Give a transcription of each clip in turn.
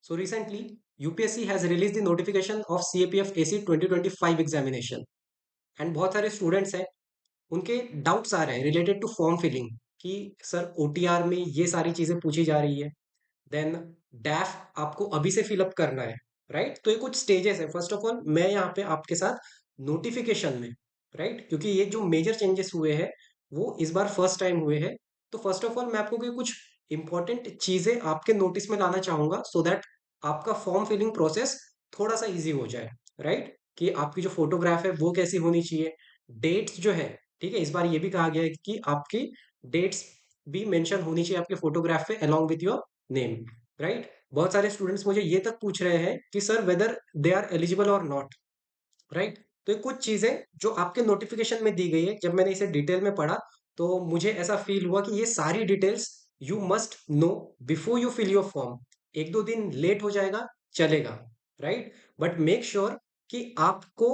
So recently, UPSC has released the notification of CAPF AC 2025 examination and बहुत सारे students हैं, उनके doubts आ रहे हैं रिलेटेड टू फॉर्म फिलिंग कि सर ओटीआर में ये सारी चीजें पूछी जा रही है, देन डैफ आपको अभी से फिलअप करना है, राइट? तो ये कुछ स्टेजेस है। फर्स्ट ऑफ ऑल मैं यहाँ पे आपके साथ नोटिफिकेशन में, राइट, क्योंकि ये जो मेजर चेंजेस हुए हैं वो इस बार फर्स्ट टाइम हुए हैं। तो फर्स्ट ऑफ ऑल मैं आपको कुछ इंपॉर्टेंट चीजें आपके नोटिस में लाना चाहूंगा सो दैट आपका फॉर्म फिलिंग प्रोसेस थोड़ा सा इजी हो जाए, राइट? कि आपकी जो फोटोग्राफ है वो कैसी होनी चाहिए, डेट्स जो है, ठीक है, इस बार ये भी कहा गया है कि आपकी डेट्स भी मेंशन होनी चाहिए आपके फोटोग्राफ पे along with your name, right? बहुत सारे स्टूडेंट्स मुझे ये तक पूछ रहे हैं कि sir whether they are eligible और नॉट, राइट? तो ये कुछ चीजें जो आपके नोटिफिकेशन में दी गई है, जब मैंने इसे डिटेल में पढ़ा तो मुझे ऐसा फील हुआ कि ये सारी details you must know before you fill your form. एक दो दिन लेट हो जाएगा, चलेगा, राइट? बट मेक श्योर कि आपको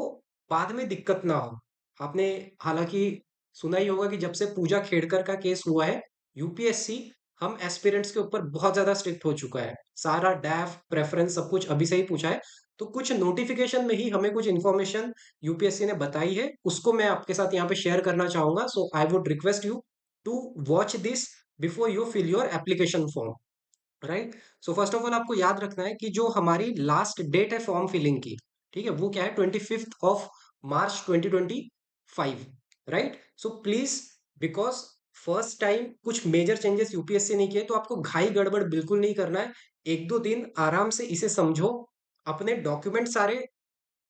बाद में दिक्कत ना हो। आपने हालांकि सुना ही होगा कि जब से पूजा खेड़कर का केस हुआ है, यूपीएससी हम एस्पिरेंट्स के ऊपर बहुत ज्यादा स्ट्रिक्ट हो चुका है। सारा डैफ प्रेफरेंस सब कुछ अभी से ही पूछा है। तो कुछ नोटिफिकेशन में ही हमें कुछ इन्फॉर्मेशन यूपीएससी ने बताई है, उसको मैं आपके साथ यहाँ पे शेयर करना चाहूंगा। So I would request you to watch this before you fill your application form, right? So first of all आपको याद रखना है कि जो हमारी लास्ट डेट है फॉर्म फिलिंग की, ठीक है, वो क्या है, 25 March 2025, right? So please, because first time कुछ मेजर चेंजेस यूपीएससी ने किए, तो आपको घाई गड़बड़ बिल्कुल नहीं करना है। एक दो दिन आराम से इसे समझो, अपने डॉक्यूमेंट सारे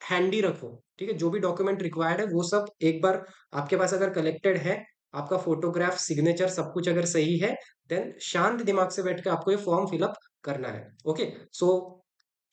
हैंडी रखो, ठीक है? जो भी डॉक्यूमेंट रिक्वायर्ड है वो सब एक बार आपके पास अगर कलेक्टेड है, आपका फोटोग्राफ सिग्नेचर सब कुछ अगर सही है, देन शांत दिमाग से बैठ के आपको ये फॉर्म फिलअप करना है। ओके, सो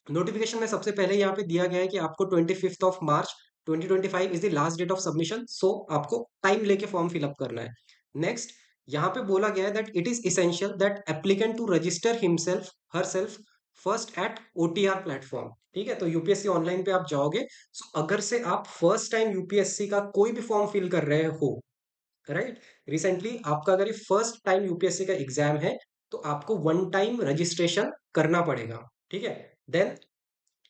नोटिफिकेशन में सबसे पहले यहाँ पे दिया गया है कि आपको 25 March 2025 is the last date of submission, so आपको टाइम लेके फॉर्म फिलअप करना है। नेक्स्ट, यहाँ पे बोला गया है that it is essential that applicant to register himself herself first at OTR platform, ठीक है? तो यूपीएससी ऑनलाइन पे आप जाओगे, सो अगर से आप फर्स्ट टाइम यूपीएससी का कोई भी फॉर्म फिल कर रहे हो, राइट, रिसेंटली आपका अगर ये फर्स्ट टाइम यूपीएससी का एग्जाम है, तो आपको वन टाइम रजिस्ट्रेशन करना पड़ेगा, ठीक है? देन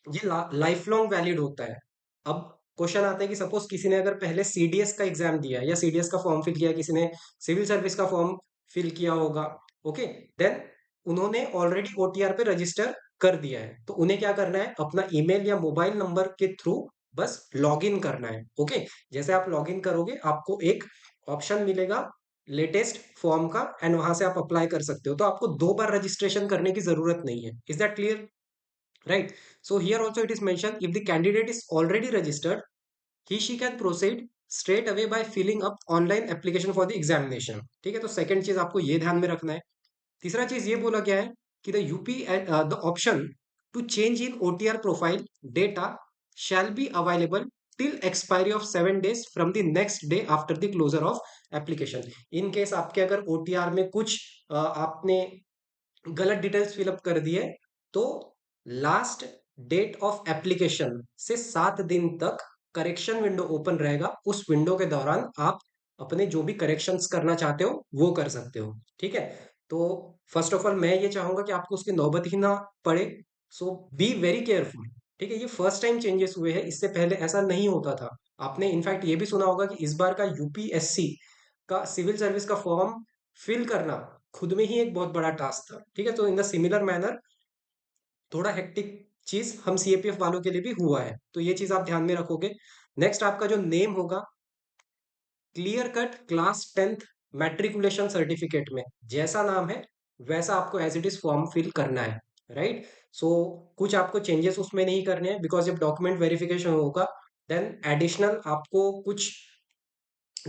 ये लाइफ लॉन्ग वैलिड होता है। अब क्वेश्चन आता है कि सपोज किसी ने अगर पहले सीडीएस का एग्जाम दिया है या सीडीएस का फॉर्म फिल किया है, किसी ने सिविल सर्विस का फॉर्म फिल किया होगा, ओके, देन उन्होंने ऑलरेडी ओटीआर पे रजिस्टर कर दिया है, तो उन्हें क्या करना है, अपना ईमेल या मोबाइल नंबर के थ्रू बस लॉग इन करना है। ओके, जैसे आप लॉग इन करोगे आपको एक ऑप्शन मिलेगा लेटेस्ट फॉर्म का, एंड वहां से आप अप्लाई कर सकते हो। तो आपको दो बार रजिस्ट्रेशन करने की जरूरत नहीं है। Is that clear? right? So here also it is mentioned if the candidate is already registered, he she can proceed straight away by filling up online application for the examination, ठीक है? तो second चीज आपको ये ध्यान में रखना है। तीसरा चीज ये बोला गया है कि the UP the option to change in OTR profile data shall be available till expiry of 7 days from the next day after the closure of application. In case आपके अगर ओटीआर में कुछ आपने गलत डिटेल्स फिलअप कर दिए, तो last date of application से 7 दिन तक करेक्शन विंडो ओपन रहेगा। उस विंडो के दौरान आप अपने जो भी करेक्शंस करना चाहते हो वो कर सकते हो, ठीक है? तो फर्स्ट ऑफ ऑल मैं ये चाहूंगा कि आपको उसकी नौबत ही ना पड़े, सो बी वेरी केयरफुल, ठीक है? ये फर्स्ट टाइम चेंजेस हुए हैं, इससे पहले ऐसा नहीं होता था। आपने इनफैक्ट ये भी सुना होगा कि इस बार का यूपीएससी का सिविल सर्विस का फॉर्म फिल करना खुद में ही एक बहुत बड़ा टास्क था, ठीक है? तो इन द सिमिलर मैनर थोड़ा हेक्टिक चीज हम सीएपीएफ वालों के लिए भी हुआ है, तो ये चीज आप ध्यान में रखोगे। नेक्स्ट, आपका जो नेम होगा, clear cut class 10th matriculation certificate में जैसा नाम है वैसा आपको as it is form fill करना है, राइट? सो कुछ आपको चेंजेस उसमें नहीं करने हैं, बिकॉज जब डॉक्यूमेंट वेरिफिकेशन होगा देन एडिशनल आपको कुछ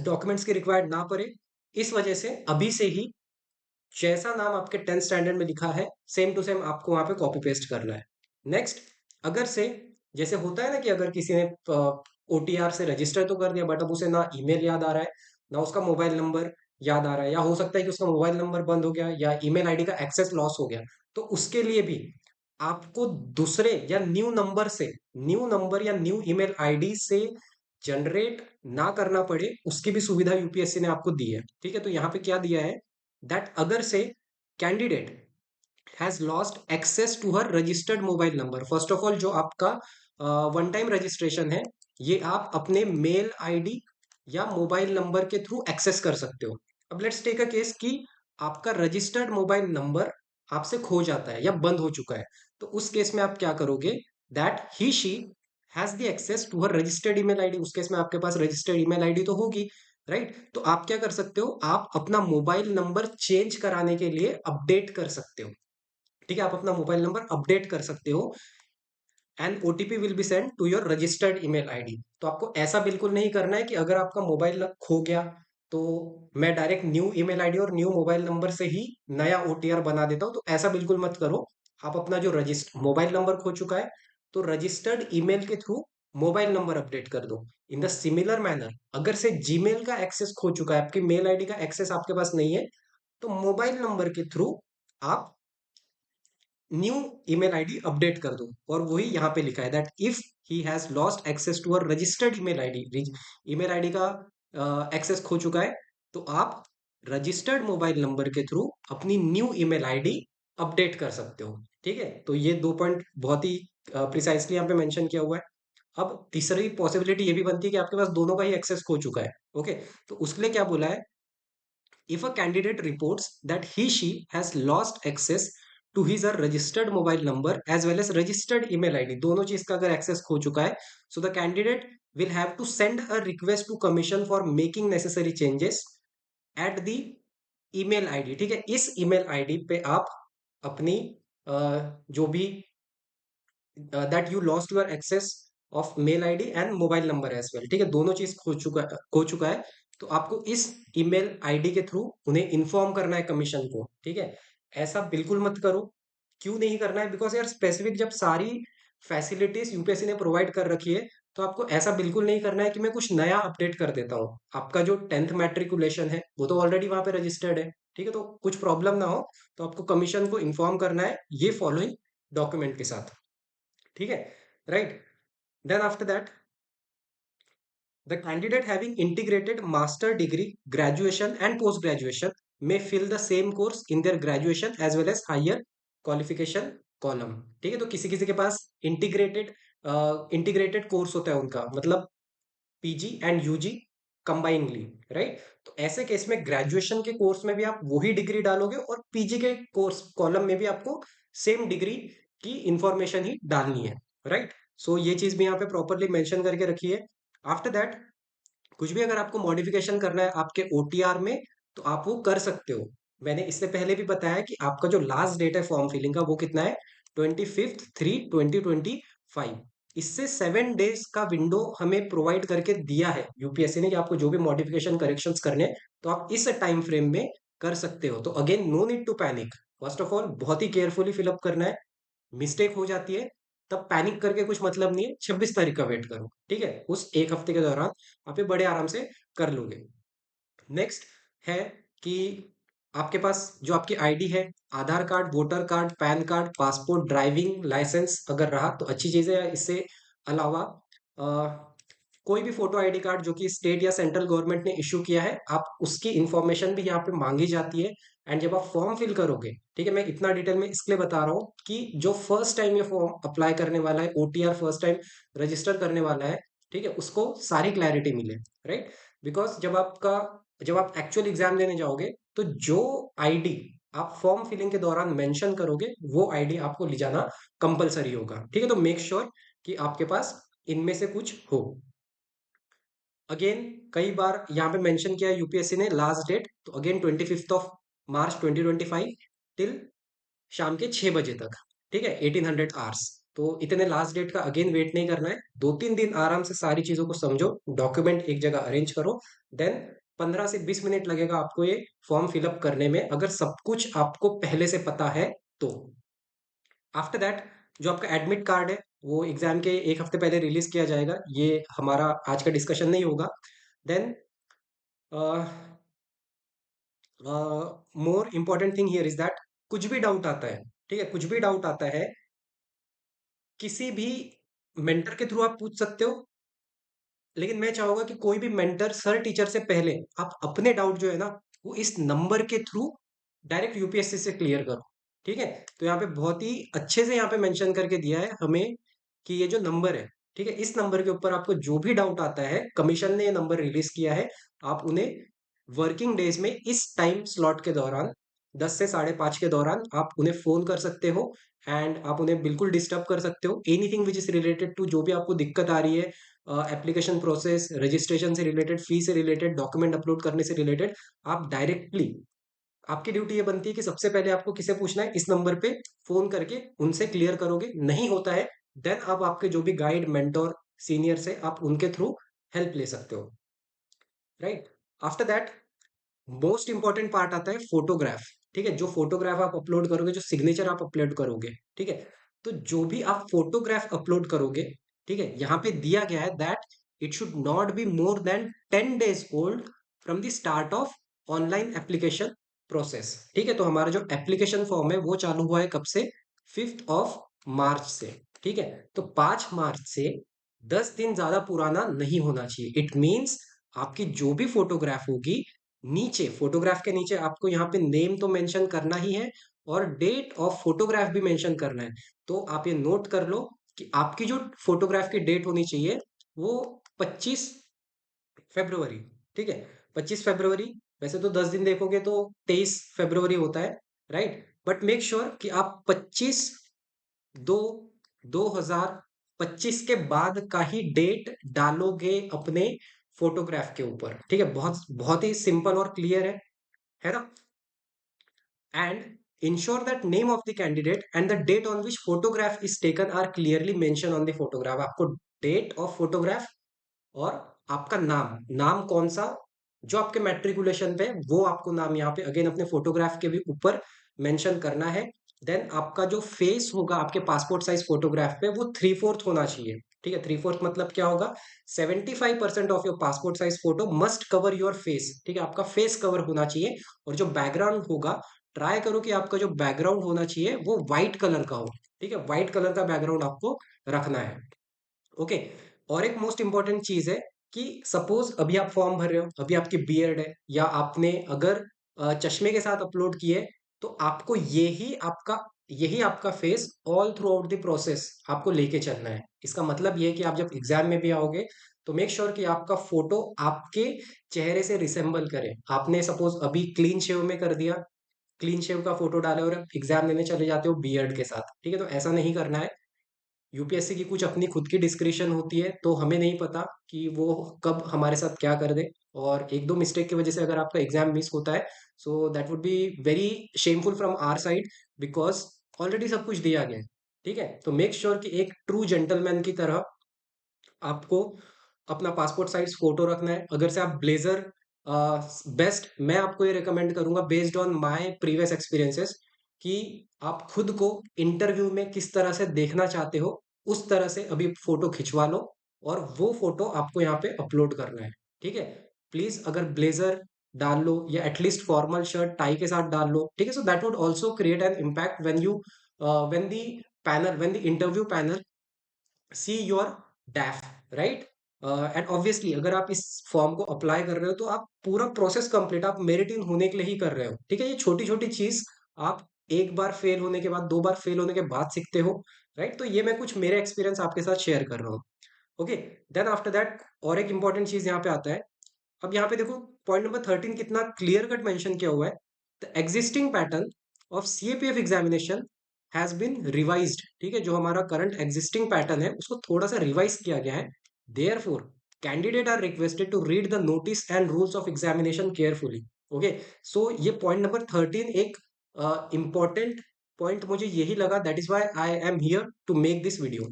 डॉक्यूमेंट्स की रिक्वायर्ड ना पड़े। इस वजह से अभी से ही जैसा नाम आपके 10th स्टैंडर्ड में लिखा है सेम टू सेम आपको वहां पे कॉपी पेस्ट करना है। नेक्स्ट, अगर से जैसे होता है ना कि अगर किसी ने ओटीआर से रजिस्टर तो कर दिया बट अब उसे ना ईमेल याद आ रहा है, ना उसका मोबाइल नंबर याद आ रहा है, या हो सकता है कि उसका मोबाइल नंबर बंद हो गया या ईमेल आईडी का एक्सेस लॉस हो गया, तो उसके लिए भी आपको दूसरे या न्यू नंबर या न्यू ईमेल आईडी से जनरेट ना करना पड़े, उसकी भी सुविधा यूपीएससी ने आपको दी है, ठीक है? तो यहाँ पे क्या दिया है दैट अगर से candidate has lost access to her registered mobile number. First of all, जो आपका वन टाइम रजिस्ट्रेशन है, ये आप अपने मेल आईडी या मोबाइल नंबर के थ्रू एक्सेस कर सकते हो। अब लेट्स टेक अ केस कि आपका रजिस्टर्ड मोबाइल नंबर आपसे खो जाता है या बंद हो चुका है, तो उस केस में आप क्या करोगे, that he she has the access to her registered email ID. उस केस में आपके पास रजिस्टर्ड ईमेल आईडी तो होगी, राइट? तो आप क्या कर सकते हो, आप अपना मोबाइल नंबर चेंज कराने के लिए अपडेट कर सकते हो। ठीक है, आप अपना मोबाइल नंबर अपडेट कर सकते हो, and OTP will be send to your registered email ID. तो आपको ऐसा बिल्कुल नहीं करना है कि अगर आपका मोबाइल खो गया तो मैं डायरेक्ट न्यू ईमेल आईडी और न्यू मोबाइल नंबर से ही नया ओटीआर बना देता हूं। तो ऐसा बिल्कुल मत करो। आप अपना जो रजिस्टर मोबाइल नंबर खो चुका है, तो रजिस्टर्ड ईमेल के थ्रू मोबाइल नंबर अपडेट कर दो। इन द सिमिलर मैनर, अगर से जीमेल का एक्सेस खो चुका है, आपकी मेल आईडी का एक्सेस आपके पास नहीं है, तो मोबाइल नंबर के थ्रू आप न्यू ईमेल आईडी अपडेट कर दो। और वही यहाँ पे लिखा है that if he has lost access to her registered email ID, email ID का एक्सेस खो चुका है, तो आप रजिस्टर्ड मोबाइल नंबर के थ्रू अपनी न्यू ईमेल आईडी अपडेट कर सकते हो। ठीक है, तो ये दो पॉइंट बहुत ही प्रिसाइसली यहाँ पे मेंशन किया हुआ है। अब तीसरी पॉसिबिलिटी ये भी बनती है कि आपके पास दोनों का ही एक्सेस खो चुका है। ओके, तो उसके लिए क्या बोला है, if a candidate reports that he she has lost access to his or registered mobile number as well as registered email id, दोनों चीज का अगर एक्सेस खो चुका है, so the candidate will have to send a request to commission for making necessary changes at the email id। ठीक है, इस email id पे आप अपनी जो भी that you lost your access of mail ID and mobile number as well. ठीक है, दोनों चीज खो चुका है, तो आपको इस ईमेल आईडी के थ्रू उन्हें इन्फॉर्म करना है कमीशन को। ठीक है, ऐसा बिल्कुल मत करो। क्यों नहीं करना है, बिकॉज यार स्पेसिफिक जब सारी फैसिलिटीज यूपीएससी ने प्रोवाइड कर रखी है, तो आपको ऐसा बिल्कुल नहीं करना है कि मैं कुछ नया अपडेट कर देता हूँ। आपका जो 10th मैट्रिकुलेशन है वो तो ऑलरेडी वहां पे रजिस्टर्ड है। ठीक है, तो कुछ प्रॉब्लम ना हो, तो आपको कमीशन को इन्फॉर्म करना है ये फॉलोइंग डॉक्यूमेंट के साथ। ठीक है, right? Then after that, the candidate having integrated master degree, graduation and post graduation may fill the same course in their graduation as well as higher qualification column। ठीक है, तो किसी किसी के पास इंटीग्रेटेड कोर्स होता है उनका, मतलब PG and UG combinely, right? तो ऐसे केस में ग्रेजुएशन के कोर्स में भी आप वही डिग्री डालोगे और पीजी के कोर्स कॉलम में भी आपको सेम डिग्री की इंफॉर्मेशन ही डालनी है, राइट? सो ये चीज भी यहाँ पे प्रॉपरली मेंशन करके रखी है। आफ्टर दैट, कुछ भी अगर आपको मॉडिफिकेशन करना है आपके ओटीआर में, तो आप वो कर सकते हो। मैंने इससे पहले भी बताया कि आपका जो लास्ट डेट है फॉर्म फिलिंग का वो कितना है, 25/3/2025। इससे 7 डेज का विंडो हमें प्रोवाइड करके दिया है यूपीएससी ने कि आपको जो भी मॉडिफिकेशन करेक्शंस करने हैं, तो आप इस टाइम फ्रेम में कर सकते हो। तो again, no need to panic. First of all, बहुत ही केयरफुली फिलअप करना है। मिस्टेक हो जाती है तब पैनिक करके कुछ मतलब नहीं है। 26 तारीख का वेट करो। ठीक है, उस एक हफ्ते के दौरान आप ये बड़े आराम से कर लोगे। नेक्स्ट है कि आपके पास जो आपकी आईडी है, Aadhaar card, voter card, PAN card, passport, driving licence अगर रहा तो अच्छी चीज है। इससे अलावा कोई भी फोटो आईडी कार्ड जो कि स्टेट या सेंट्रल गवर्नमेंट ने इशू किया है, आप उसकी इंफॉर्मेशन भी यहाँ पे मांगी जाती है। एंड जब आप फॉर्म फिल करोगे, ठीक है, मैं इतना डिटेल में इसलिए बता रहा हूँ कि जो फर्स्ट टाइम ये फॉर्म अप्लाई करने वाला है, ओटीआर फर्स्ट टाइम रजिस्टर करने वाला है, ठीक है, उसको सारी क्लैरिटी मिले, राइट? बिकॉज जब आप एक्चुअल एग्जाम देने जाओगे, तो जो आईडी आप फॉर्म फिलिंग के दौरान मेंशन करोगे, वो आईडी आपको ले जाना कंपलसरी होगा। ठीक है, तो मेक श्योर कि आपके पास इनमें से कुछ हो। अगेन, कई बार यहाँ पे मेंशन किया है यूपीएससी ने लास्ट डेट, तो अगेन 25 मार्च 2025 टिल शाम के 6 बजे तक। ठीक है, 1800 आवर्स। तो इतने लास्ट डेट का अगेन वेट नहीं करना है। 2-3 दिन आराम से सारी चीजों को समझो, डॉक्यूमेंट एक जगह अरेंज करो, देन 15 से 20 मिनट लगेगा आपको ये फॉर्म फिलअप करने में, अगर सब कुछ आपको पहले से पता है तो। आफ्टर दैट, जो आपका एडमिट कार्ड है वो एग्जाम के एक हफ्ते पहले रिलीज किया जाएगा। ये हमारा आज का डिस्कशन नहीं होगा। Then more important thing here is that, कुछ भी डाउट आता है, ठीक है, कुछ भी डाउट आता है, किसी भी मेंटर के थ्रू आप पूछ सकते हो। लेकिन मैं चाहूंगा कि कोई भी मेंटर सर टीचर से पहले आप अपने डाउट जो है ना, वो इस नंबर के थ्रू डायरेक्ट यूपीएससी से क्लियर करो। ठीक है। तो यहाँ पे बहुत ही अच्छे से यहाँ पे मेंशन करके दिया है हमें कि ये जो नंबर है, ठीक है, इस नंबर के ऊपर आपको जो भी डाउट आता है, कमीशन ने ये नंबर रिलीज किया है, आप उन्हें वर्किंग डेज में इस टाइम स्लॉट के दौरान 10 से 5:30 के दौरान आप उन्हें फोन कर सकते हो एंड आप उन्हें बिल्कुल डिस्टर्ब कर सकते हो। Anything which is related to जो भी आपको दिक्कत आ रही है, एप्लीकेशन प्रोसेस, रजिस्ट्रेशन से रिलेटेड, फी से रिलेटेड, डॉक्यूमेंट अपलोड करने से रिलेटेड, आप डायरेक्टली, आपकी ड्यूटी ये बनती है कि सबसे पहले आपको किसे पूछना है, इस नंबर पे फोन करके उनसे क्लियर करोगे। नहीं होता है देन आप आपके जो भी गाइड, मेंटोर, सीनियर से आप उनके थ्रू हेल्प ले सकते हो, right. After that most important part आता है फोटोग्राफ। ठीक है, जो फोटोग्राफ आप अपलोड करोगे, जो सिग्नेचर आप अपलोड करोगे, ठीक है, तो जो भी आप फोटोग्राफ अपलोड करोगे, ठीक है, यहाँ पे दिया गया है that it should not be more than 10 days old from the start of online application process. ठीक है, तो हमारा जो एप्लीकेशन फॉर्म है वो चालू हुआ है कब से, 5 मार्च से। ठीक है, तो 5 मार्च से 10 दिन ज्यादा पुराना नहीं होना चाहिए। इट मीन्स आपकी जो भी फोटोग्राफ होगी, नीचे फोटोग्राफ के नीचे आपको यहाँ पे नेम तो मेंशन करना ही है और डेट ऑफ फोटोग्राफ भी मेंशन करना है। तो आप ये नोट कर लो कि आपकी जो फोटोग्राफ की डेट होनी चाहिए वो 25 फरवरी। ठीक है, 25 फरवरी। वैसे तो 10 दिन देखोगे तो 23 फरवरी होता है, राइट, बट मेक श्योर कि आप 25/2/2025 के बाद का ही डेट डालोगे अपने फोटोग्राफ के ऊपर। ठीक है, बहुत बहुत ही सिंपल और क्लियर है ना। and ensure that name of the candidate and the date on which photograph is taken are clearly mentioned on the photograph। आपको डेट ऑफ फोटोग्राफ और आपका नाम, नाम कौन सा जो आपके मैट्रिकुलेशन पे, वो आपको नाम यहाँ पे अगेन अपने फोटोग्राफ के भी ऊपर मेंशन करना है। देन आपका जो फेस होगा आपके पासपोर्ट साइज फोटोग्राफ पे वो 3/4 होना चाहिए। ठीक है, 3/4 मतलब क्या होगा, 75% of your passport size photo must cover your face. ठीक है, आपका फेस कवर होना चाहिए और जो बैकग्राउंड होगा, ट्राई करो कि आपका जो बैकग्राउंड होना चाहिए वो व्हाइट कलर का हो। ठीक है, व्हाइट कलर का बैकग्राउंड आपको रखना है। ओके, और एक मोस्ट इंपॉर्टेंट चीज है कि सपोज अभी आप फॉर्म भर रहे हो, अभी आपकी बियर्ड है या आपने अगर चश्मे के साथ अपलोड किए, तो आपको यही आपका face all through out the process आपको लेके चलना है। इसका मतलब ये है कि आप जब एग्जाम में भी आओगे तो मेक श्योर कि आपका फोटो आपके चेहरे से रिसेंबल करे। आपने सपोज अभी क्लीन शेव में कर दिया, क्लीन शेव का फोटो डाले और एग्जाम देने चले जाते हो बियर्ड के साथ, ठीक है, तो ऐसा नहीं करना है। यूपीएससी की कुछ अपनी खुद की डिस्क्रिप्शन होती है, तो हमें नहीं पता कि वो कब हमारे साथ क्या कर दे, और एक दो मिस्टेक की वजह से अगर आपका एग्जाम मिस होता है, so that would be very shameful from our side, because already सब कुछ दिया गया है। ठीक है, तो मेक श्योर कि एक ट्रू जेंटलमैन की तरह आपको अपना पासपोर्ट साइज फोटो रखना है। अगर से आप ब्लेजर, बेस्ट मैं आपको ये रिकमेंड करूंगा based on my previous experiences कि आप खुद को इंटरव्यू में किस तरह से देखना चाहते हो उस तरह से अभी फोटो खिंचवा लो और वो फोटो आपको यहाँ पे अपलोड करना है। ठीक है, प्लीज अगर ब्लेजर डाल लो या एटलीस्ट फॉर्मल शर्ट टाई के साथ डाल लो। ठीक है, so that would also create an impact when the interview panel see your डैफ, right. And obviously अगर आप इस फॉर्म को अप्लाई कर रहे हो तो आप पूरा प्रोसेस कंप्लीट, आप मेरिट इन होने के लिए ही कर रहे हो। ठीक है, ये छोटी छोटी चीज आप एक बार फेल होने के बाद, 2 बार फेल होने के बाद सीखते हो, राइट। तो ये मैं कुछ मेरे एक्सपीरियंस आपके साथ शेयर कर रहा हूँ। ओके, देन आफ्टर दैट और एक इंपॉर्टेंट चीज यहाँ पे आता है। अब यहाँ पे देखो पॉइंट नंबर 13 कितना क्लियर कट मेंशन किया हुआ है। The existing pattern of CAPF examination has been revised. ठीक है, जो हमारा करंट एग्जिस्टिंग पैटर्न है उसको थोड़ा सा रिवाइज किया गया है। Therefore candidate are requested to read the notice and rules of examination carefully. Okay, so ये पॉइंट नंबर 13 एक इंपॉर्टेंट पॉइंट मुझे यही लगा, that is why I am here to make this video,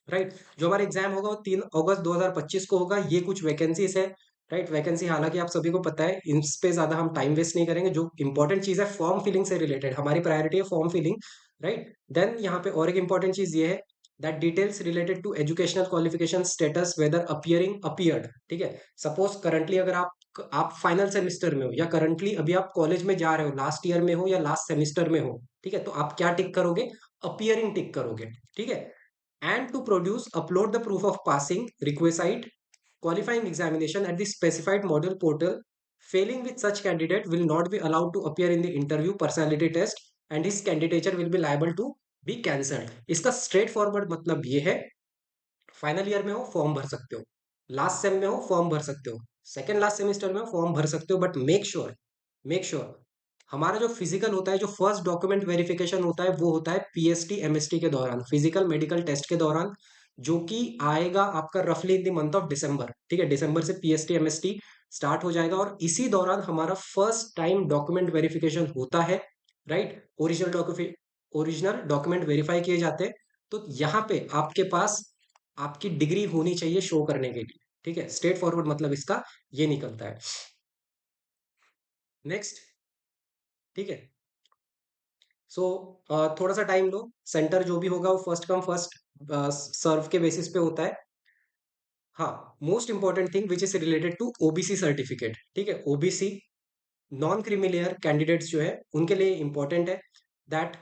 right. जो हमारा एग्जाम होगा वो 3 अगस्त 2025 को होगा। ये कुछ वैकेंसीज है, राइट। वैकेंसी हालांकि आप सभी को पता है, इन पे ज्यादा हम टाइम वेस्ट नहीं करेंगे। जो इंपॉर्टेंट चीज है फॉर्म फिलिंग से रिलेटेड, हमारी प्रायोरिटी है फॉर्म फिलिंग, राइट। देन यहाँ पे और एक इंपॉर्टेंट चीज ये है that details related to educational qualification status whether appearing appeared. ठीक है, सपोज करंटली अगर आप फाइनल सेमेस्टर में हो या करंटली अभी आप कॉलेज में जा रहे हो, लास्ट ईयर में हो या लास्ट सेमेस्टर में हो, ठीक है, तो आप क्या टिक करोगे, अपियरिंग टिक करोगे। ठीक है, and to produce upload the proof of passing requisite qualifying examination at the specified model portal. Failing with such candidate will not be allowed to appear in the interview, personality test and his candidature will be liable to be cancelled. इसका straightforward मतलब ये है, final year में हो form भर सकते हो, last sem में हो फॉर्म भर सकते हो, सेकेंड लास्ट सेमेस्टर में हो फॉर्म भर सकते हो, बट मेक श्योर हमारा जो फिजिकल होता है, जो फर्स्ट डॉक्यूमेंट वेरिफिकेशन होता है, वो होता है पीएसटी एमएसटी के दौरान, फिजिकल मेडिकल टेस्ट के दौरान, जो कि आएगा आपका रफली in the month of December. ठीक है, दिसंबर से पीएसटी एमएसटी स्टार्ट हो जाएगा और इसी दौरान हमारा फर्स्ट टाइम डॉक्यूमेंट वेरिफिकेशन होता है। राइट, ओरिजिनल डॉक्यूमेंट वेरीफाई किए जाते हैं। तो यहाँ पे आपके पास आपकी डिग्री होनी चाहिए शो करने के लिए। ठीक है, स्ट्रेट फॉरवर्ड मतलब इसका ये निकलता है। नेक्स्ट, ठीक है, सो थोड़ा सा टाइम लो। सेंटर जो भी होगा वो फर्स्ट कम फर्स्ट सर्व के बेसिस पे होता है। हाँ, most important thing which is related to OBC certificate. ठीक है, ओबीसी नॉन क्रीमिलियर कैंडिडेट्स जो है उनके लिए इंपॉर्टेंट है दैट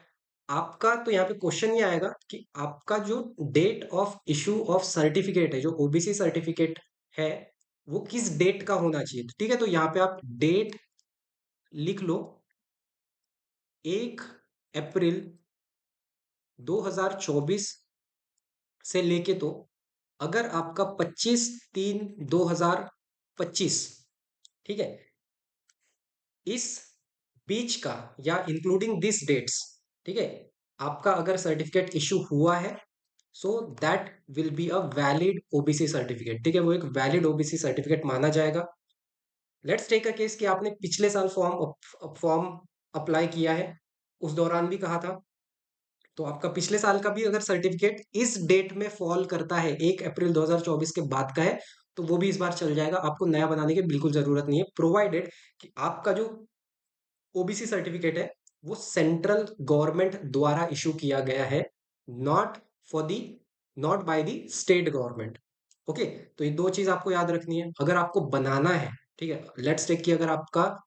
आपका, तो यहाँ पे क्वेश्चन ये आएगा कि आपका जो date of issue of certificate है, जो ओबीसी सर्टिफिकेट है, वो किस डेट का होना चाहिए। ठीक है, तो यहाँ पे आप डेट लिख लो, 1 अप्रैल 2024 से लेके, तो अगर आपका 25/3/2025, ठीक है, इस बीच का या इंक्लूडिंग दिस डेट्स, ठीक है, आपका अगर सर्टिफिकेट इशू हुआ है, so that will be a valid OBC certificate. ठीक है, वो एक वैलिड ओबीसी सर्टिफिकेट माना जाएगा। लेट्स टेक अ केस कि आपने पिछले साल फॉर्म अप्लाई किया है, उस दौरान भी कहा था, तो आपका पिछले साल का भी अगर सर्टिफिकेट इस डेट में फॉल करता है, 1 अप्रैल 2024 के बाद का है, तो वो भी इस बार चल जाएगा, आपको नया बनाने की बिल्कुल जरूरत नहीं है, प्रोवाइडेड कि आपका जो ओबीसी सर्टिफिकेट है वो सेंट्रल गवर्नमेंट द्वारा इशू किया गया है, not for the not by the state government. Okay, तो ये दो चीज आपको याद रखनी है अगर आपको बनाना है। ठीक है, लेट्स टेक कि अगर आपका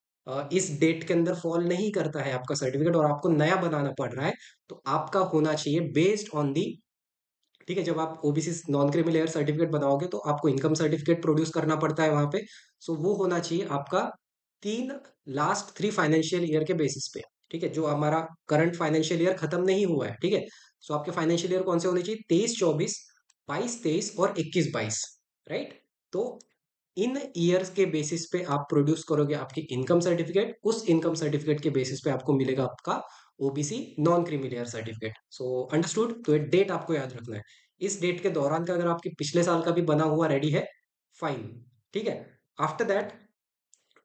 इस डेट के अंदर फॉल नहीं करता है आपका सर्टिफिकेट और आपको नया बनाना पड़ रहा है, तो आपका होना चाहिए बेस्ड ऑन दी, ठीक है, जब आप OBC non creamy layer certificate बनाओगे तो आपको इनकम सर्टिफिकेट प्रोड्यूस करना पड़ता है वहां पे। सो वो होना चाहिए आपका लास्ट 3 फाइनेंशियल ईयर के बेसिस पे। ठीक है, जो हमारा करंट फाइनेंशियल ईयर खत्म नहीं हुआ है। ठीक है, सो आपके फाइनेंशियल ईयर कौन से होने चाहिए, 23-24, 22-23 और 21-22। राइट, तो इन ईयर्स के बेसिस पे आप प्रोड्यूस करोगे आपकी इनकम सर्टिफिकेट, उस इनकम सर्टिफिकेट के बेसिस पे आपको मिलेगा आपका OBC non creamy layer certificate. So understood, तो ये डेट आपको याद रखना है। इस डेट के दौरान का अगर आपके पिछले साल का भी बना हुआ रेडी है, फाइन। ठीक है, आफ्टर दैट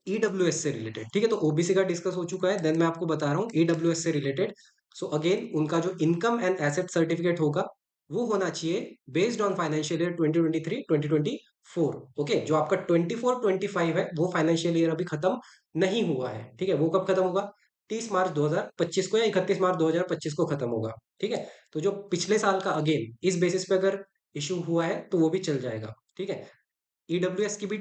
ईडब्ल्यूएस से रिलेटेड, ठीक है, तो ओबीसी का डिस्कस हो चुका है, देन मैं आपको बता रहा हूँ ईडब्ल्यूएस से रिलेटेड। सो अगेन उनका जो इनकम एंड एसेट सर्टिफिकेट होगा वो होना चाहिए based on financial year 2023-2024। Okay, जो आपका 24-25 है वो फाइनेंशियल ईयर अभी खत्म नहीं हुआ है। ठीक है, वो कब खत्म होगा, 30 मार्च 2025 को या 31 मार्च 2025 को खत्म होगा। ठीक है, तो जो पिछले साल का अगेन इस बेसिस पे अगर इशू हुआ है तो वो भी चल जाएगा। ठीक है, ईडब्ल्यूएस की भी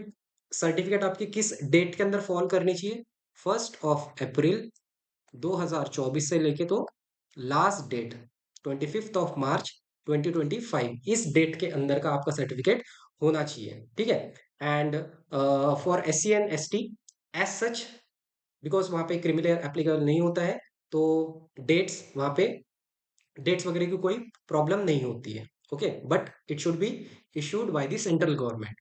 सर्टिफिकेट आपकी किस डेट के अंदर फॉल करनी चाहिए, 1 अप्रैल 2024 से लेके तो लास्ट डेट 25 मार्च 2025, इस डेट के अंदर का आपका सर्टिफिकेट होना चाहिए। ठीक है, and for SC and ST as such, because वहां पे क्रिमिनल एप्लीकेबल नहीं होता है, तो डेट्स वगैरह की कोई प्रॉब्लम नहीं होती है। Okay, but it should be issued by the central government.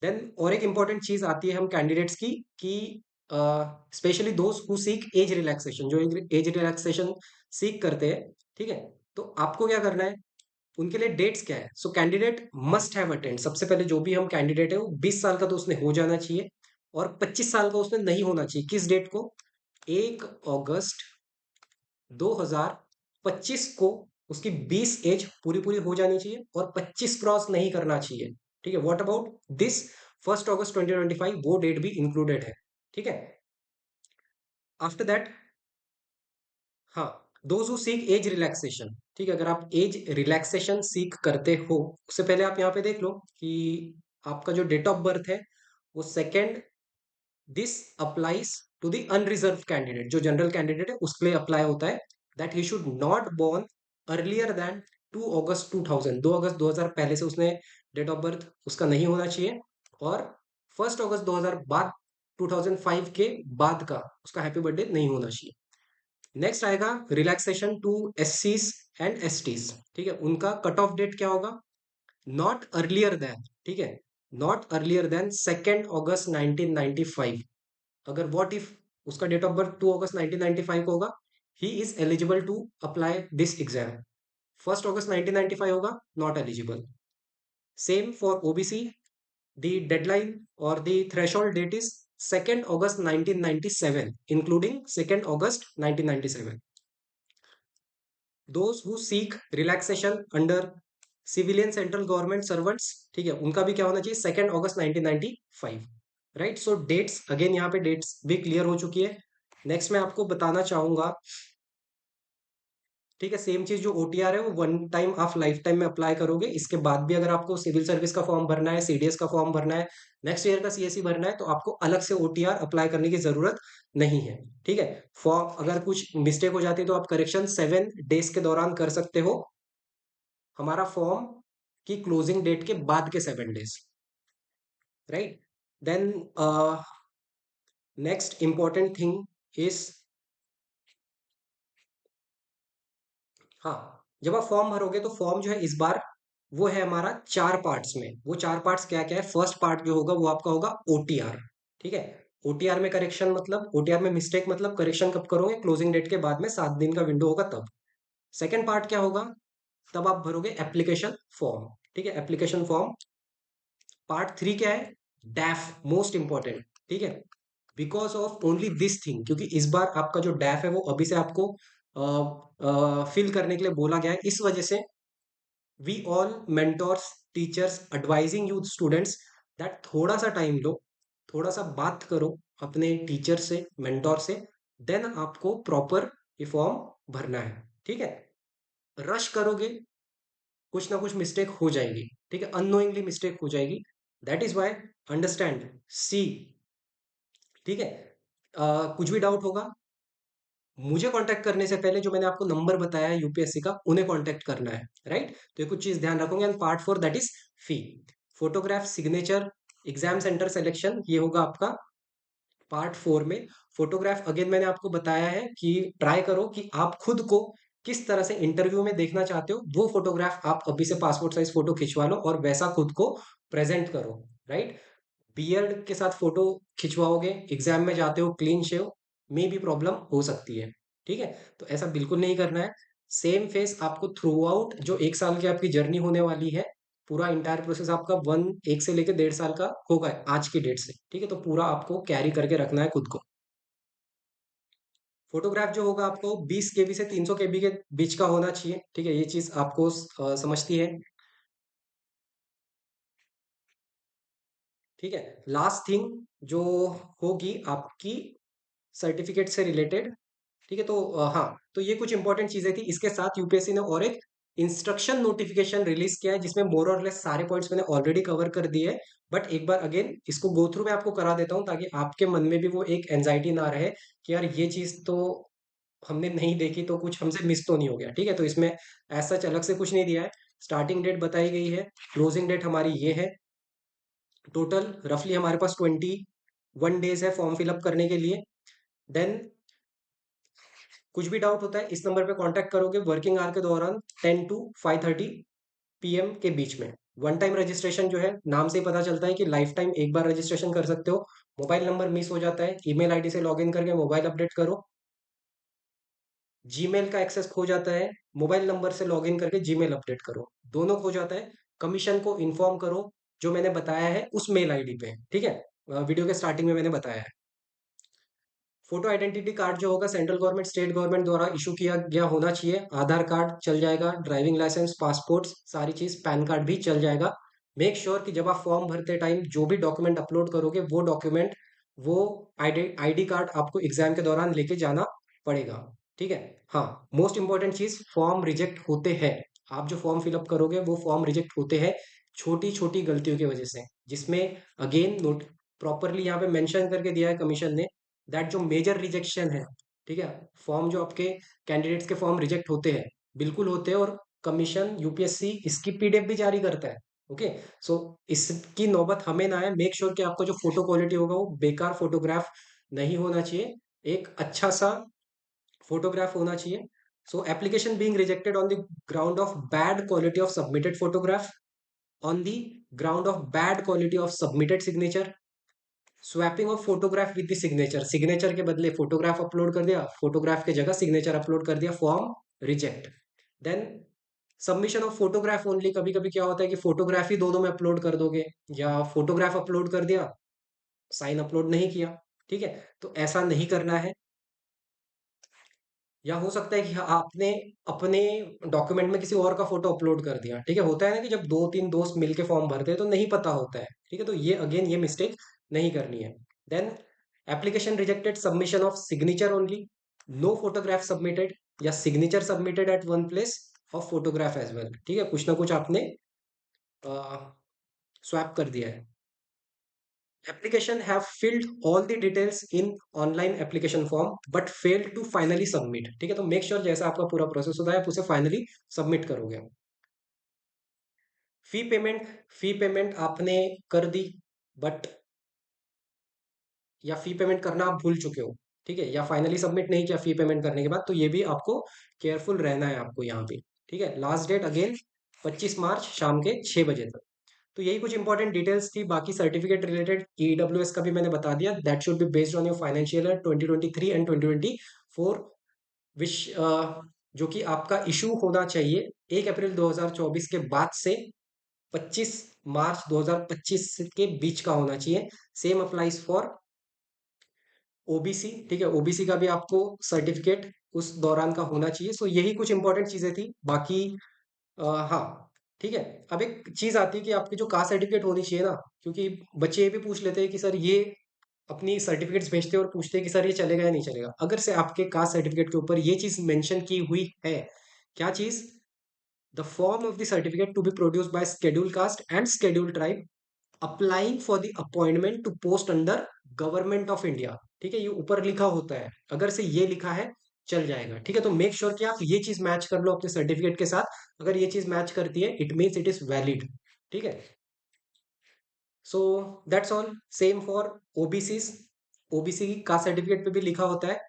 Then और एक इंपॉर्टेंट चीज आती है हम कैंडिडेट्स की कि स्पेशली दोस्त हु सीक एज रिलैक्सेशन, जो एज रिलैक्सेशन सीख करते हैं, ठीक है, तो आपको क्या करना है, उनके लिए डेट्स क्या है। So candidate must have attend, सबसे पहले जो भी हम कैंडिडेट है वो 20 साल का तो उसने हो जाना चाहिए और 25 साल का उसने नहीं होना चाहिए। किस डेट को, 1 अगस्त 2025 को उसकी 20 एज पूरी पूरी हो जानी चाहिए और 25 क्रॉस नहीं करना चाहिए। ठीक है, व्हाट अबाउट दिस 1 अगस्त 2025, वो डेट भी इंक्लूडेड है। ठीक है, आफ्टर दैट, हाँ, those who seek age relaxation, ठीक है, अगर आप एज रिलैक्सेशन सीख करते हो, उससे पहले आप यहाँ पे देख लो कि आपका जो डेट ऑफ बर्थ है वो second, this applies to the unreserve candidate, जो जनरल कैंडिडेट है उसके लिए अप्लाई होता है, that he should not born earlier than 2 अगस्त 2000, 2 अगस्त 2000 पहले से उसने डेट ऑफ बर्थ उसका नहीं होना चाहिए, और 1 अगस्त 2000 बाद 2005 के बाद का उसका हैप्पी बर्थडे नहीं होना चाहिए। नेक्स्ट आएगा रिलैक्सेशन टू एससीज एंड एसटीज, ठीक है, उनका कट ऑफ डेट क्या होगा? नॉट अर्लियर देन, ठीक है, नॉट अर्लियर देन 2 अगस्त 1995। अगर व्हाट इफ उसका डेट ऑफ बर्थ 2 अगस्त 1995 होगा, he is eligible to apply this exam. 1 अगस्त 1995 होगा, not eligible. Same for OBC, the deadline or the threshold date is 2nd August 1997, including 2nd August 1997. Those who seek relaxation under civilian central government servants, ठीक है, उनका भी क्या होना चाहिए? 2nd August 1995, right? So that's again, यहाँ पे dates भी क्लियर हो चुकी है। नेक्स्ट मैं आपको बताना चाहूंगा, ठीक है, सेम चीज जो ओटीआर है वो वन टाइम आप लाइफ टाइम में अप्लाई करोगे। इसके बाद भी अगर आपको सिविल सर्विस का फॉर्म भरना है, सीडीएस का फॉर्म भरना है, नेक्स्ट ईयर का सीएससी भरना है, तो आपको अलग से ओटीआर अप्लाई करने की जरूरत नहीं है, ठीक है। फॉर्म अगर कुछ मिस्टेक हो जाती है तो आप करेक्शन 7 डेज के दौरान कर सकते हो, हमारा फॉर्म की क्लोजिंग डेट के बाद के 7 days, right? Then next important thing is, हाँ, जब आप फॉर्म भरोगे तो फॉर्म जो है इस बार वो है हमारा 4 पार्ट्स में। वो 4 पार्ट्स क्या क्या है? फर्स्ट पार्ट जो होगा वो आपका होगा ओटीआर, ठीक है। ओटीआर में करेक्शन मतलब, ओटीआर में मिस्टेक मतलब करेक्शन कब करोगे? क्लोजिंग डेट के बाद में 7 दिन का विंडो होगा तब। सेकेंड पार्ट क्या होगा? तब आप भरोगे एप्लीकेशन फॉर्म, ठीक है, एप्लीकेशन फॉर्म। पार्ट 3 क्या है? डैफ, मोस्ट इंपॉर्टेंट, ठीक है, because of only this thing, क्योंकि इस बार आपका जो डैफ है वो अभी से आपको फिल करने के लिए बोला गया है। इस वजह से we all mentors, teachers advising you students that थोड़ा सा टाइम लो, थोड़ा सा बात करो अपने टीचर से, मेंटोर से, देन आपको प्रॉपर ये फॉर्म भरना है, ठीक है। रश करोगे, कुछ ना कुछ मिस्टेक हो जाएगी, ठीक है, अननोइंगली मिस्टेक हो जाएगी। दैट इज वाई, अंडरस्टैंड, सी, ठीक है। कुछ भी डाउट होगा, मुझे कांटेक्ट करने से पहले जो मैंने आपको नंबर बताया है यूपीएससी का, उन्हें कांटेक्ट करना है, राइट? तो ये कुछ चीज ध्यान रखोगे। And part 4 that is fee, photograph signature, exam centre selection, ये होगा आपका पार्ट 4 में। फोटोग्राफ अगेन मैंने आपको बताया है कि ट्राई करो कि आप खुद को किस तरह से इंटरव्यू में देखना चाहते हो, वो फोटोग्राफ आप अभी से पासपोर्ट साइज फोटो खिंचवा लो और वैसा खुद को प्रेजेंट करो, राइट? बियर्ड के साथ फोटो खिंचवाओगे, एग्जाम में जाते हो क्लीन शेव, में भी प्रॉब्लम हो सकती है, ठीक है। तो ऐसा बिल्कुल नहीं करना है। सेम फेस आपको थ्रू आउट जो 1 साल की आपकी जर्नी होने वाली है, पूरा इंटायर प्रोसेस आपका 1 से लेकर 1.5 साल का होगा आज की डेट से, ठीक है। तो पूरा आपको कैरी करके रखना है खुद को। फोटोग्राफ जो होगा आपको 20 KB से 300 KB के बीच का होना चाहिए, ठीक है, ये चीज आपको समझती है, ठीक है। लास्ट थिंग जो होगी आपकी सर्टिफिकेट से रिलेटेड, ठीक है। तो हाँ, तो ये कुछ इंपॉर्टेंट चीजें थी। इसके साथ यूपीएससी ने और एक इंस्ट्रक्शन नोटिफिकेशन रिलीज किया है, जिसमें मोर और लेस सारे पॉइंट्स मैंने ऑलरेडी कवर कर दिए हैं। बट एक बार अगेन इसको गो थ्रू मैं आपको करा देता हूँ, ताकि आपके मन में भी वो एक एंजाइटी ना रहे कि यार ये चीज तो हमने नहीं देखी, तो कुछ हमसे मिस तो नहीं हो गया, ठीक है। तो इसमें ऐसा अलग से कुछ नहीं दिया है। स्टार्टिंग डेट बताई गई है, क्लोजिंग डेट हमारी ये है। टोटल रफली हमारे पास 21 डेज है फॉर्म फिलअप करने के लिए। देन कुछ भी डाउट होता है इस नंबर पे कांटेक्ट करोगे वर्किंग आवर के दौरान, 10 to 5:30 PM के बीच में। वन टाइम रजिस्ट्रेशन जो है, नाम से ही पता चलता है कि लाइफ टाइम एक बार रजिस्ट्रेशन कर सकते हो। मोबाइल नंबर मिस हो जाता है, ईमेल आईडी से लॉगिन करके मोबाइल अपडेट करो। जीमेल का एक्सेस खो जाता है, मोबाइल नंबर से लॉगिन करके जीमेल अपडेट करो, दोनों खो जाता है। कमीशन को इन्फॉर्म करो, जो मैंने बताया है उस मेल आईडी पे, ठीक है, वीडियो के स्टार्टिंग में मैंने बताया है। फोटो आइडेंटिटी कार्ड जो होगा सेंट्रल गवर्नमेंट, स्टेट गवर्नमेंट द्वारा इशू किया गया होना चाहिए। आधार कार्ड चल जाएगा, ड्राइविंग लाइसेंस, पासपोर्ट, सारी चीज, पैन कार्ड भी चल जाएगा। मेक श्योर कि जब आप फॉर्म भरते टाइम जो भी डॉक्यूमेंट अपलोड करोगे, वो डॉक्यूमेंट, वो आईडी कार्ड आपको एग्जाम के दौरान लेके जाना पड़ेगा, ठीक है। हाँ, मोस्ट इंपॉर्टेंट चीज, फॉर्म रिजेक्ट होते हैं। आप जो फॉर्म फिलअप करोगे वो फॉर्म रिजेक्ट होते हैं छोटी छोटी गलतियों की वजह से, जिसमें अगेन नोट प्रॉपरली यहाँ पे मेंशन करके दिया है कमीशन ने, दैट जो मेजर रिजेक्शन है, ठीक है, फॉर्म जो आपके कैंडिडेट्स के फॉर्म रिजेक्ट होते हैं, बिल्कुल होते हैं, और कमीशन यूपीएससी इसकी पीडीएफ भी जारी करता है। ओके, सो इसकी नौबत हमें ना आए। मेक श्योर कि आपका जो फोटो क्वालिटी होगा वो बेकार फोटोग्राफ नहीं होना चाहिए, एक अच्छा सा फोटोग्राफ होना चाहिए. सो application being rejected on the ground of bad quality of submitted photograph, on the ground of bad quality of submitted signature, swapping of photograph with the signature, signature के बदले फोटोग्राफ अपलोड कर दिया, photograph के जगह signature upload कर दिया, form reject. Then submission of photograph only, कभी कभी क्या होता है कि फोटोग्राफ ही दोनों में अपलोड कर दोगे, या फोटोग्राफ अपलोड कर दिया, साइन अपलोड नहीं किया. ठीक है, तो ऐसा नहीं करना है. या हो सकता है कि आपने अपने डॉक्यूमेंट में किसी और का फोटो अपलोड कर दिया. ठीक है, होता है ना कि जब दो तीन दोस्त मिलके फॉर्म भरते हैं तो नहीं पता होता है. ठीक है, तो ये अगेन ये मिस्टेक नहीं करनी है. Then application rejected submission of signature only, no photograph submitted, या signature submitted at one place of photograph as well. ठीक है, कुछ ना कुछ आपने स्वैप कर दिया है. Application have filled all the details in online application form but failed to finally submit. ठीक है, तो मेक श्योर जैसा आपका पूरा प्रोसेस होता है आप उसे फाइनली सबमिट करोगे. फी पेमेंट, फी पेमेंट आपने कर दी बट, या फी पेमेंट करना आप भूल चुके हो. ठीक है, या फाइनली सबमिट नहीं किया फी पेमेंट करने के बाद, तो ये भी आपको केयरफुल रहना है आपको यहाँ पे. ठीक है, लास्ट डेट अगेन 25 मार्च शाम के 6 बजे तक. तो यही कुछ इंपॉर्टेंट डिटेल्स थी. बाकी सर्टिफिकेट रिलेटेड ईडब्ल्यूएस का भी मैंने बता दिया. That should be based on your financial year 2023 and 2024, विच जो कि आपका इशू होना चाहिए 1 अप्रैल 2024 के बाद से 25 मार्च 2025 के बीच का होना चाहिए. Same applies for OBC. ठीक है, ओबीसी का भी आपको सर्टिफिकेट उस दौरान का होना चाहिए. सो यही कुछ इंपॉर्टेंट चीजें थी. बाकी हाँ, ठीक है. अब एक चीज आती है कि आपकी जो कास्ट सर्टिफिकेट होनी चाहिए ना, क्योंकि बच्चे ये भी पूछ लेते हैं कि सर ये अपनी सर्टिफिकेट्स भेजते हैं और पूछते हैं कि सर ये चलेगा या नहीं चलेगा. अगर से आपके कास्ट सर्टिफिकेट के ऊपर ये चीज मेंशन की हुई है, क्या चीज, the form of the certificate to be produced by schedule caste and schedule tribe applying for the appointment to post under government of India. ठीक है, ये ऊपर लिखा होता है. अगर से ये लिखा है चल जाएगा. ठीक है, तो मेक श्योर कि आप ये चीज मैच कर लो अपने सर्टिफिकेट के साथ. अगर ये चीज मैच करती है it means it is valid. ठीक है, so that's all. Same for OBCs, OBC का सर्टिफिकेट पे भी लिखा होता है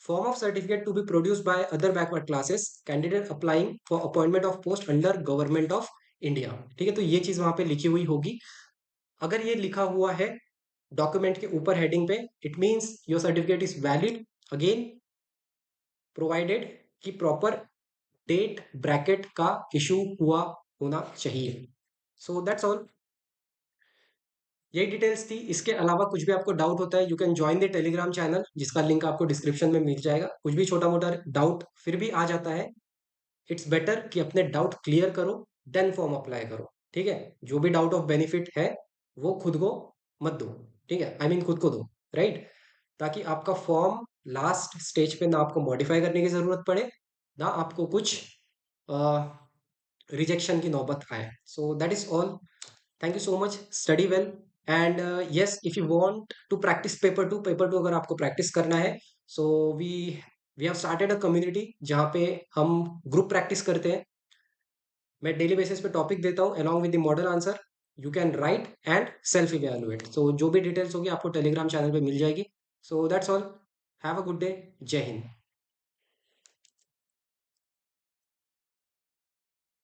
form of certificate to be produced by other backward classes candidate applying for appointment of post under government of India. ठीक है, तो ये चीज वहां पे लिखी हुई होगी. अगर ये लिखा हुआ है डॉक्यूमेंट के ऊपर हेडिंग पे, it means your certificate is valid. Again provided कि प्रॉपर डेट ब्रैकेट का इशू हुआ होना चाहिए. सो दैट्स ऑल. यही डिटेल्स थी. इसके अलावा कुछ भी आपको डाउट होता है, you can join the Telegram channel जिसका लिंक आपको डिस्क्रिप्शन में मिल जाएगा. कुछ भी छोटा मोटा डाउट फिर भी आ जाता है, इट्स बेटर कि अपने डाउट क्लियर करो देन फॉर्म अप्लाई करो. ठीक है, जो भी डाउट ऑफ बेनिफिट है वो खुद को मत दो. ठीक है, आई मीन खुद को दो, राइट, ताकि आपका फॉर्म लास्ट स्टेज पे ना आपको मॉडिफाई करने की जरूरत पड़े, ना आपको कुछ रिजेक्शन की नौबत आए. So that is all. Thank you so much. Study well. And yes, if you want to practice paper too अगर आपको प्रैक्टिस करना है, so we we have started a community जहाँ पे हम ग्रुप प्रैक्टिस करते हैं. मैं डेली बेसिस पे टॉपिक देता हूँ along with the model answer. You can write and self evaluate. So जो भी डिटेल्स होगी आपको टेलीग्राम चैनल पे मिल जाएगी. सो that's all. Have a good day. जय हिंद.